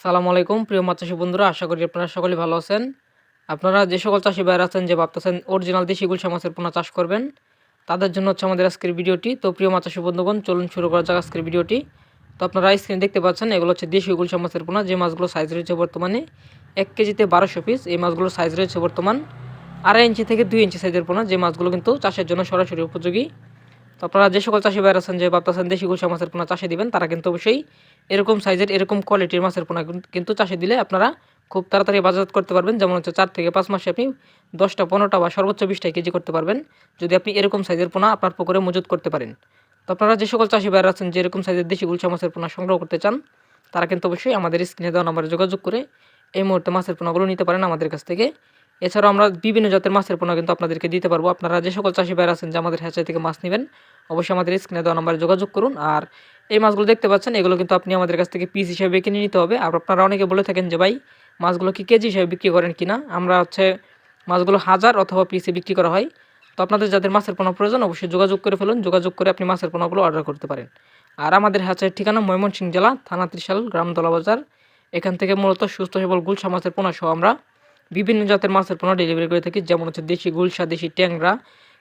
আসসালামু আলাইকুম প্রিয় মাছ চাষী বন্ধুরা, আশা করি আপনারা সকলেই ভালো আছেন। আপনারা যে সকল চাষী ভাইরা আছেন যে ভাবতেছেন অরিজিনাল দেশি গুলশা মাছের পোনা চাষ করবেন, তাদের জন্য হচ্ছে আমাদের আজকের ভিডিওটি। তো প্রিয় মাছ চাষী বন্ধুগণ, চলুন শুরু করা যাক আজকের ভিডিওটি। তো আপনারা স্ক্রিনে দেখতে পাচ্ছেন এগুলো হচ্ছে দেশি গুলশা মাছের পোনা, যে মাছগুলো সাইজ রয়েছে বর্তমানে 1 কেজিতে 1200 পিস। এই মাছগুলোর সাইজ রয়েছে বর্তমান 2.5 ইঞ্চি থেকে 2 ইঞ্চি সাইজের পোনা, যে মাছগুলো কিন্তু চাষের জন্য সরাসরি উপযোগী। তো আপনারা যে সকল চাষী ভাইরা আছেন যে ভাবতেছেন দেশি গুলশা মাছের পোনা চাষে দিবেন, তারা কিন্তু অবশ্যই এরকম সাইজের এরকম কোয়ালিটির মাছের পোনা কিন্তু চাষে দিলে আপনারা খুব তাড়াতাড়ি বাজারজাত করতে পারবেন। যেমন হচ্ছে 4 থেকে 5 মাসে আপনি 10টা 15টা বা সর্বোচ্চ 20টা কেজি করতে পারবেন, যদি আপনি এরকম সাইজের পোনা আপনার পুকুরে মজুত করতে পারেন। তো আপনারা যে সকল চাষী ভাইরা আছেন যে এরকম সাইজের দেশি গুলশা মাছের পোনা সংগ্রহ করতে চান, তারা কিন্তু অবশ্যই আমাদের স্ক্রিনে দেওয়া নম্বরে যোগাযোগ করে এই মুহূর্তে মাছের পোনাগুলো নিতে পারেন আমাদের কাছ থেকে। এছাড়াও আমরা বিভিন্ন জাতের মাছের পোনা কিন্তু আপনাদেরকে দিতে পারবো। আপনারা যে সকল চাষী ভাইরা আছেন যে আমাদের হ্যাচারি থেকে মাছ নেবেন, অবশ্যই আমাদের স্ক্রিনে দেওয়া নম্বরে যোগাযোগ করুন। আর এই মাছগুলো দেখতে পাচ্ছেন, এগুলো কিন্তু আপনি আমাদের কাছ থেকে পিস হিসেবে কিনে নিতে হবে। আর আপনারা অনেকে বলে থাকেন যে ভাই মাছগুলো কি কেজি হিসেবে বিক্রি করেন কিনা। আমরা হচ্ছে মাছগুলো হাজার অথবা পিসে বিক্রি করা হয়। তো আপনাদের যাদের মাছের পোনা প্রয়োজন অবশ্যই যোগাযোগ করে ফেলুন, যোগাযোগ করে আপনি মাছের পোনাগুলো অর্ডার করতে পারেন। আর আমাদের হ্যাচারির ঠিকানা ময়মনসিংহ জেলা, থানা ত্রিশাল, গ্রাম দলাবাজার। এখান থেকে মূলত সুস্থ সবল গুলশা মাছের পোনা সহ আমরা বিভিন্ন জাতের মাছের পোনা ডেলিভারি করে থাকি। যেমন হচ্ছে দেশি গুলশা, দেশি ট্যাংরা,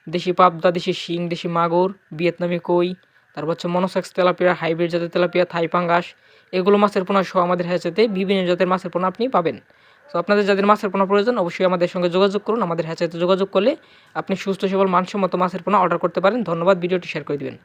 দেশি পাবদা, দেশি শিং, দেশি মাগুর, ভিয়েতনামি কই, তারপর হচ্ছে মনোসেক্স তেলাপিয়া, হাইব্রিড জাতের তেলাপিয়া, থাই পাঙ্গাস, এগুলো মাছের পোনা সহ আমাদের হ্যাচারিতে বিভিন্ন জাতের মাছের পোনা আপনি পাবেন। তো আপনাদের যাদের মাছের পোনা প্রয়োজন অবশ্যই আমাদের সঙ্গে যোগাযোগ করুন। আমাদের হ্যাচারিতে যোগাযোগ করলে আপনি সুস্থ সবল মানসম্মত মাছের পোনা অর্ডার করতে পারেন। ধন্যবাদ, ভিডিওটি শেয়ার করে দিবেন।